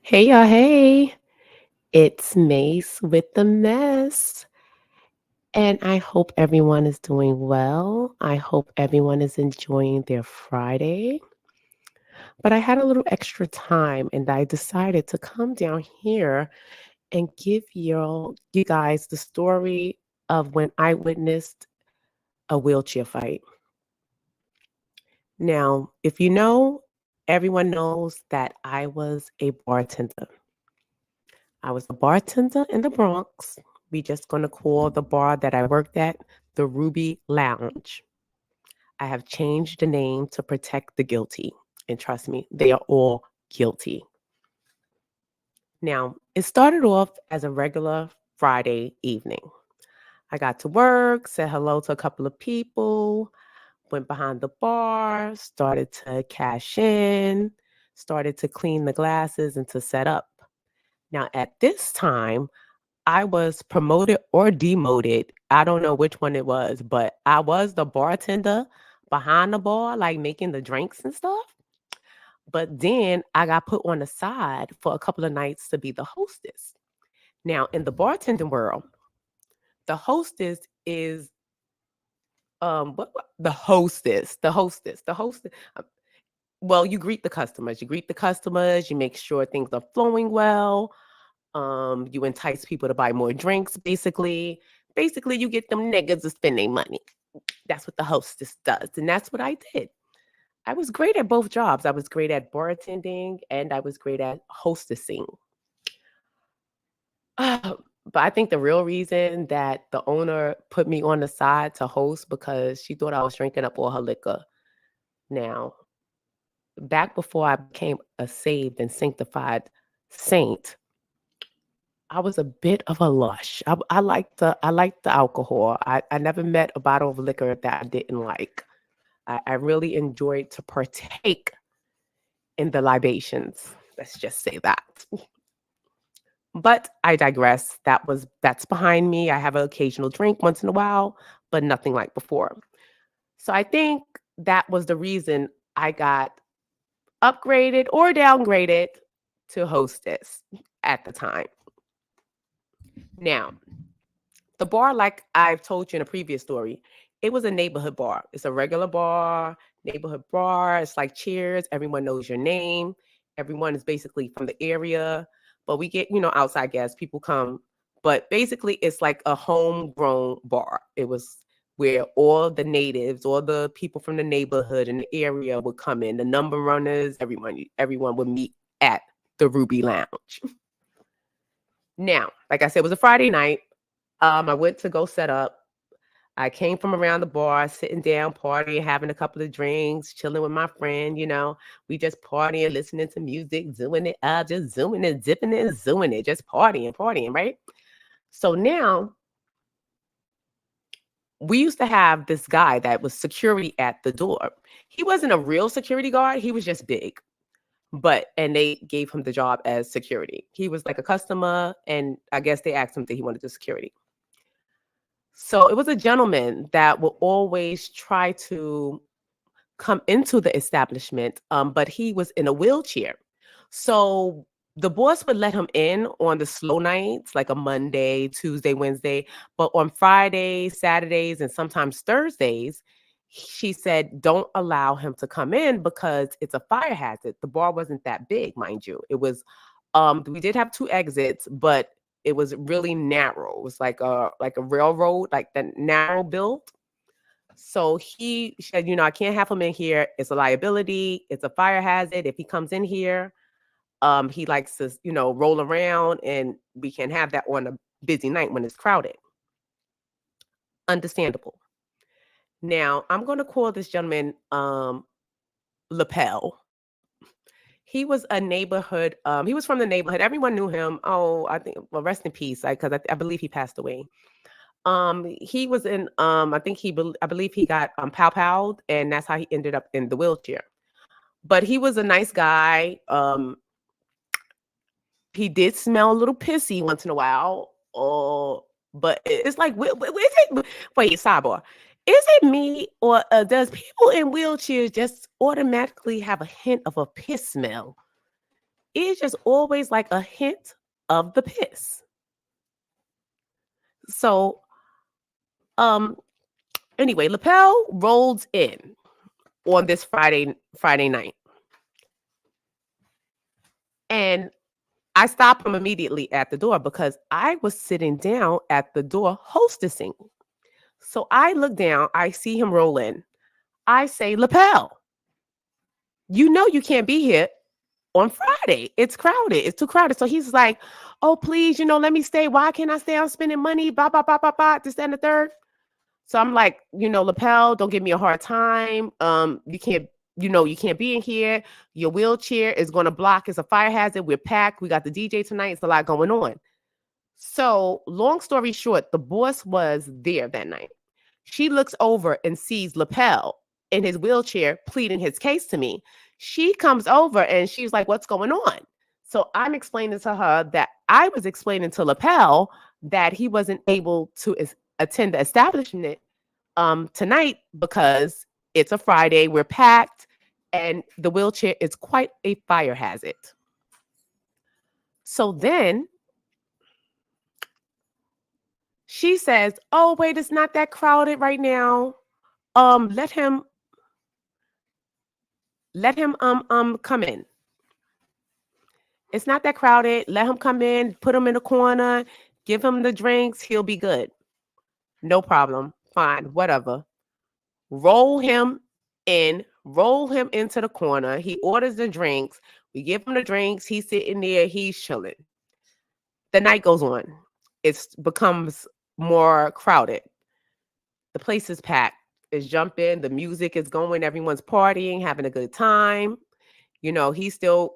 Hey, y'all. Hey, it's Mace with the mess. And I hope everyone is doing well. I hope everyone is enjoying their Friday. But I had a little extra time and I decided to come down here and give you guys the story of when I witnessed a wheelchair fight. Now, if you know, everyone knows that I was a bartender. I was a bartender in the Bronx. We just going to call the bar that I worked at the Ruby Lounge. I have changed the name to protect the guilty. And trust me, they are all guilty. Now, it started off as a regular Friday evening. I got to work, said hello to a couple of people, went behind the bar, started to cash in, started to clean the glasses and to set up. Now, at this time, I was promoted or demoted. I don't know which one it was, but I was the bartender behind the bar, like making the drinks and stuff. But then I got put on the side for a couple of nights to be the hostess. Now, in the bartending world, the hostess is the hostess, uh, well, you greet the customers. You greet the customers, you make sure things are flowing well. You entice people to buy more drinks, basically. Basically, you get them niggas to spend their money. That's what the hostess does. And that's what I did. I was great at both jobs. I was great at bartending and I was great at hostessing. Uh, but I think the real reason that the owner put me on the side to host because she thought I was drinking up all her liquor. Now, back before I became a saved and sanctified saint, I was a bit of a lush. I liked the alcohol. I never met a bottle of liquor that I didn't like. I really enjoyed to partake in the libations. Let's just say that. But I digress. That's behind me. I have an occasional drink once in a while, but nothing like before. So I think that was the reason I got upgraded or downgraded to hostess at the time. Now, the bar, like I've told you in a previous story, it was a neighborhood bar. It's a regular bar, neighborhood bar. It's like Cheers. Everyone knows your name. Everyone is basically from the area. But we get, outside guests, people come. But basically, it's like a homegrown bar. It was where all the natives, all the people from the neighborhood and the area would come in. The number runners, everyone would meet at the Ruby Lounge. Now, like I said, it was a Friday night. I went to go set up. I came from around the bar, sitting down, partying, having a couple of drinks, chilling with my friend. We just partying, listening to music, zooming it up, just zooming and zipping it and zooming it, just partying, right? So now we used to have this guy that was security at the door. He wasn't a real security guard, he was just big. And they gave him the job as security. He was like a customer, and I guess they asked him that he wanted the security. So it was a gentleman that would always try to come into the establishment, but he was in a wheelchair. So the boss would let him in on the slow nights, like a Monday, Tuesday, Wednesday. But on Fridays, Saturdays, and sometimes Thursdays, she said, don't allow him to come in because it's a fire hazard. The bar wasn't that big, mind you. It was, we did have two exits, but it was really narrow. It was like a railroad, like the narrow build. So he said, I can't have him in here. It's a liability. It's a fire hazard. If he comes in here, he likes to, roll around, and we can't have that on a busy night when it's crowded. Understandable. Now I'm going to call this gentleman Lapel. He was a neighborhood. He was from the neighborhood. Everyone knew him. Oh, I think. Well, rest in peace, because I believe he passed away. He was in. I believe he got pow powed, and that's how he ended up in the wheelchair. But he was a nice guy. He did smell a little pissy once in a while. Oh, but it's like, is it? Wait, sidebar. Is it me, or does people in wheelchairs just automatically have a hint of a piss smell? it's just always like a hint of the piss. So, um, anyway, Lapel rolled in on this Friday night, and I stopped him immediately at the door because I was sitting down at the door hostessing. So I look down, I see him roll in. I say, Lapel, you know you can't be here on Friday. It's crowded. It's too crowded. So he's like, oh, please, let me stay. Why can't I stay? I'm spending money, blah, blah, blah, blah, blah, this, that, and the third. So I'm like, Lapel, don't give me a hard time. You can't be in here. Your wheelchair is going to block. It's a fire hazard. We're packed. We got the DJ tonight. It's a lot going on. So long story short, the boss was there that night. She looks over and sees Lapel in his wheelchair pleading his case to me. She comes over and she's like, what's going on? So I'm explaining to her that I was explaining to Lapel that he wasn't able to attend the establishment tonight because it's a Friday, we're packed, and the wheelchair is quite a fire hazard. So then she says, oh, wait, it's not that crowded right now. Let him come in. It's not that crowded. Let him come in, put him in the corner, give him the drinks. He'll be good. No problem. Fine. Whatever. Roll him in, roll him into the corner. He orders the drinks. We give him the drinks. He's sitting there. He's chilling. The night goes on. It becomes more crowded. The place is packed. It's jumping. The music is going. Everyone's partying, having a good time. He's still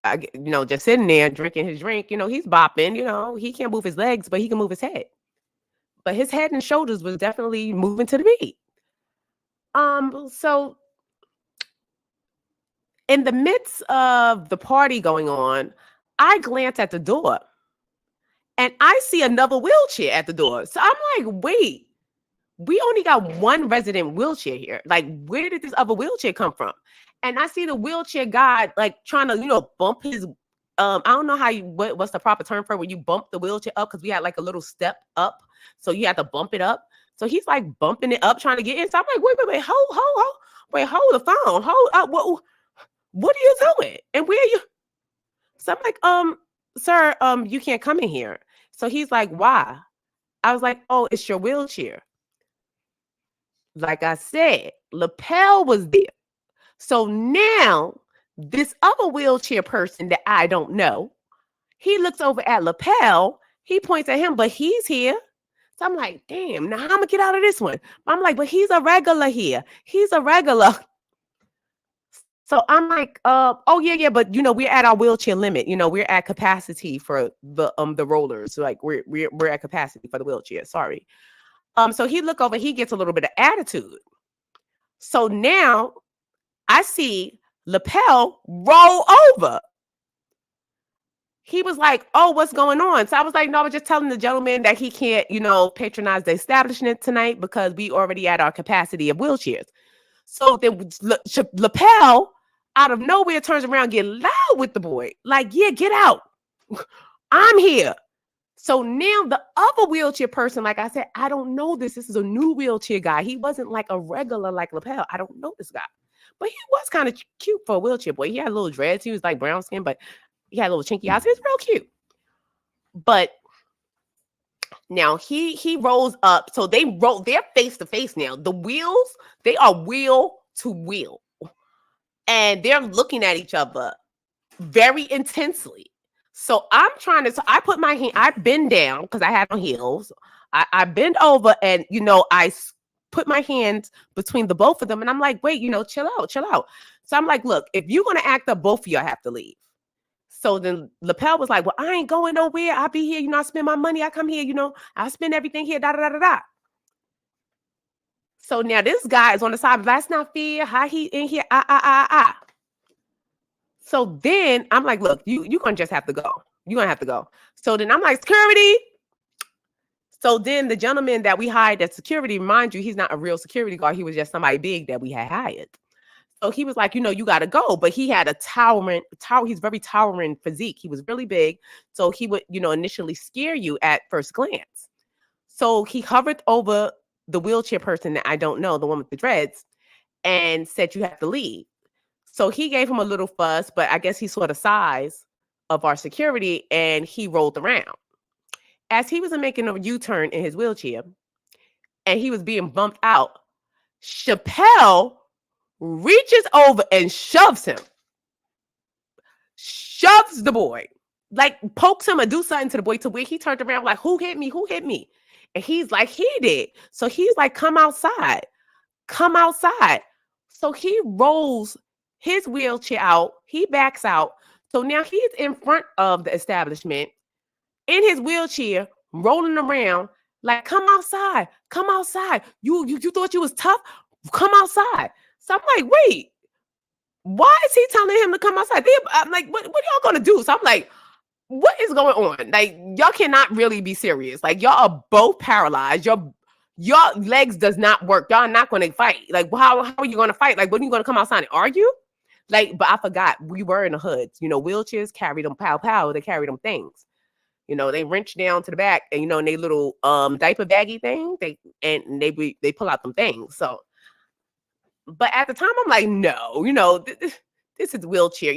just sitting there drinking his drink. He's bopping. He can't move his legs, but he can move his head. But his head and shoulders was definitely moving to the beat. So in the midst of the party going on, I glance at the door and I see another wheelchair at the door. So I'm like, wait, we only got one resident wheelchair here. Like, where did this other wheelchair come from? And I see the wheelchair guy like trying to, bump his, I don't know what's the proper term for when you bump the wheelchair up, because we had like a little step up. So you had to bump it up. So he's like bumping it up, trying to get in. So I'm like, wait, hold the phone. Hold up. What are you doing? And where are you? So I'm like, sir, you can't come in here. So he's like, why? I was like, oh, it's your wheelchair. Like I said, Lapel was there. So now this other wheelchair person that I don't know, he looks over at Lapel. He points at him, but he's here. So I'm like, damn, now how am I gonna get out of this one? I'm like, but he's a regular here. He's a regular. So I'm like, oh yeah, but we're at our wheelchair limit. We're at capacity for the rollers. Like we're at capacity for the wheelchair. Sorry. So he look over, he gets a little bit of attitude. So now I see Lapel roll over. He was like, oh, what's going on? So I was like, no, I was just telling the gentleman that he can't, patronize the establishment tonight because we already at our capacity of wheelchairs. So then Lapel out of nowhere turns around, get loud with the boy. Like, yeah, get out. I'm here. So now the other wheelchair person, like I said, I don't know this. This is a new wheelchair guy. He wasn't like a regular like Lapel. I don't know this guy. But he was kind of cute for a wheelchair boy. He had little dreads. He was like brown skin, but he had little chinky eyes. He was real cute. But now he rolls up. So they're face to face now. The wheels, they are wheel to wheel. And they're looking at each other very intensely. So I put my hand, I bend down because I had on heels. I bend over and, I put my hands between the both of them. And I'm like, wait, chill out. So I'm like, look, if you're going to act up, both of y'all have to leave. So then Lapel was like, well, I ain't going nowhere. I'll be here. I spend my money. I come here, I spend everything here, da, da, da, da, da. So now this guy is on the side. That's not fair. How he in here? So then I'm like, look, you're going to just have to go. You're going to have to go. So then I'm like, security. So then the gentleman that we hired as security, mind you, he's not a real security guard. He was just somebody big that we had hired. So he was like, you got to go. But he had he's very towering physique. He was really big. So he would, initially scare you at first glance. So he hovered over the wheelchair person that I don't know, the one with the dreads, and said, you have to leave. So he gave him a little fuss, but I guess he saw the size of our security and he rolled around. As he was making a U-turn in his wheelchair and he was being bumped out, Chappelle reaches over and shoves the boy, like pokes him or do something to the boy to where he turned around like, who hit me? Who hit me? And he's like, he did. So he's like, come outside. So he rolls his wheelchair out. He backs out. So now he's in front of the establishment in his wheelchair, rolling around like, come outside. You thought you was tough? Come outside. So I'm like, wait, why is he telling him to come outside? I'm like, what are y'all gonna do? So I'm like, what is going on? Like, y'all cannot really be serious. Like, y'all are both paralyzed. Your legs does not work. Y'all not going to fight. Like, how are you going to fight? Like, when are you going to come outside and argue? Like, but I forgot we were in the hoods. Wheelchairs carry them pow. They carry them things. They wrench down to the back and, and they little diaper baggy thing. They pull out them things. So, but at the time I'm like, no, this is wheelchair.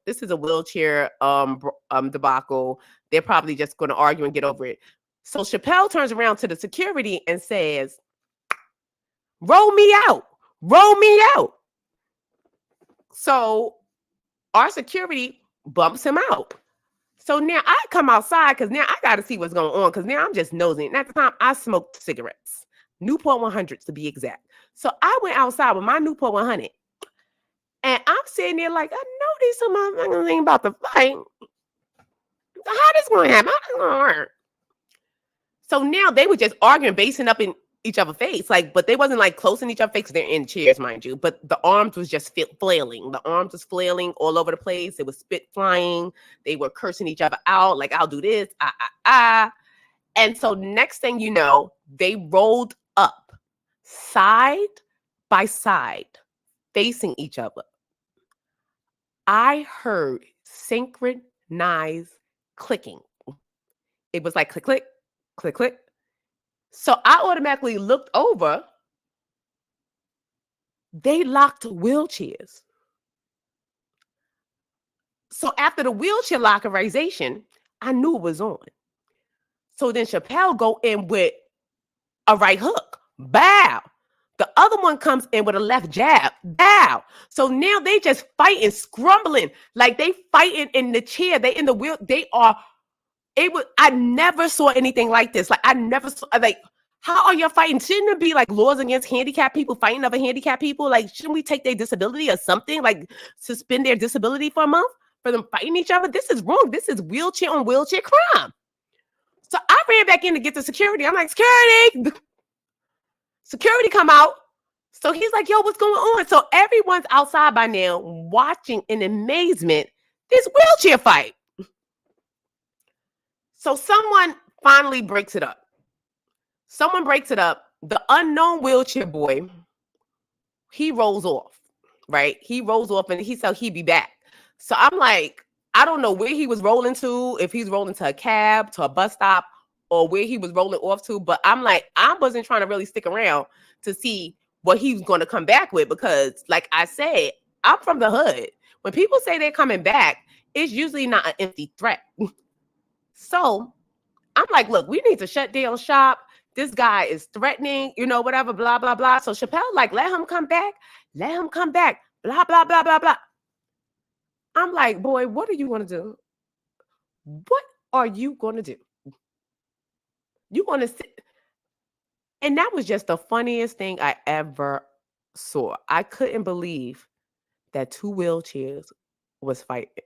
This is a wheelchair debacle. They're probably just going to argue and get over it. So Chappelle turns around to the security and says, roll me out. So our security bumps him out. So now I come outside because now I got to see what's going on because now I'm just nosing. And at the time, I smoked cigarettes, Newport 100s to be exact. So I went outside with my Newport 100. And I'm sitting there like, I know these some motherfuckers ain't about to fight. How this going to happen? How this going to work? So now they were just arguing, basing up in each other's face. Like, but they wasn't like close in each other's face. They're in chairs, mind you. But the arms was just flailing. The arms was flailing all over the place. It was spit flying. They were cursing each other out. Like, I'll do this. And so next thing you know, they rolled up side by side, facing each other. I heard synchronized clicking. It was like click, click, click, click. So I automatically looked over. They locked wheelchairs. So after the wheelchair lockerization, I knew it was on. So then Chappelle go in with a right hook. Bow. The other one comes in with a left jab. Bow. So now they just fighting, scrumbling. Like they fighting in the chair. They in the wheel. I never saw anything like this. Like I never saw, like, how are y'all fighting? Shouldn't there be like laws against handicapped people fighting other handicapped people? Like, shouldn't we take their disability or something? Like suspend their disability for a month for them fighting each other? This is wrong. This is wheelchair on wheelchair crime. So I ran back in to get the security. I'm like, security come out. So he's like, yo, what's going on? So everyone's outside by now watching in amazement this wheelchair fight. So someone finally breaks it up. The unknown wheelchair boy, he rolls off, right? He rolls off and he said he'd be back. So I'm like, I don't know where he was rolling to, if he's rolling to a cab, to a bus stop, or where he was rolling off to. But I'm like, I wasn't trying to really stick around to see what he was going to come back with because, like I said, I'm from the hood. When people say they're coming back, it's usually not an empty threat. So I'm like, look, we need to shut down shop. This guy is threatening, whatever, blah, blah, blah. So Chappelle, like, let him come back, blah, blah, blah, blah, blah. I'm like, boy, what are you going to do? What are you going to do? You want to sit? And that was just the funniest thing I ever saw. I couldn't believe that two wheelchairs was fighting.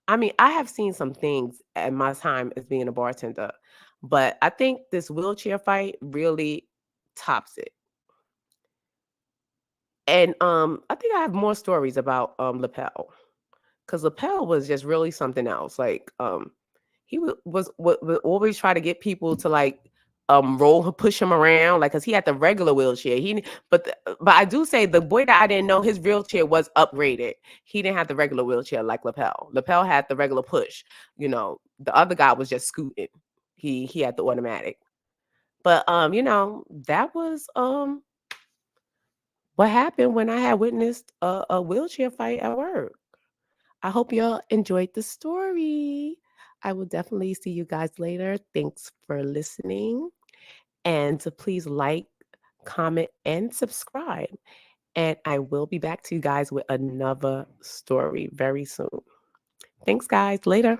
I mean, I have seen some things at my time as being a bartender, but I think this wheelchair fight really tops it. And I think I have more stories about Lapel, because Lapel was just really something else. Like he would always try to get people to like push him around, like, cause he had the regular wheelchair. But I do say the boy that I didn't know, his wheelchair was upgraded. He didn't have the regular wheelchair like Lapel. Lapel had the regular push. The other guy was just scooting. He had the automatic. But that was what happened when I had witnessed a wheelchair fight at work. I hope y'all enjoyed the story. I will definitely see you guys later. Thanks for listening. And to please like, comment, and subscribe. And I will be back to you guys with another story very soon. Thanks, guys. Later.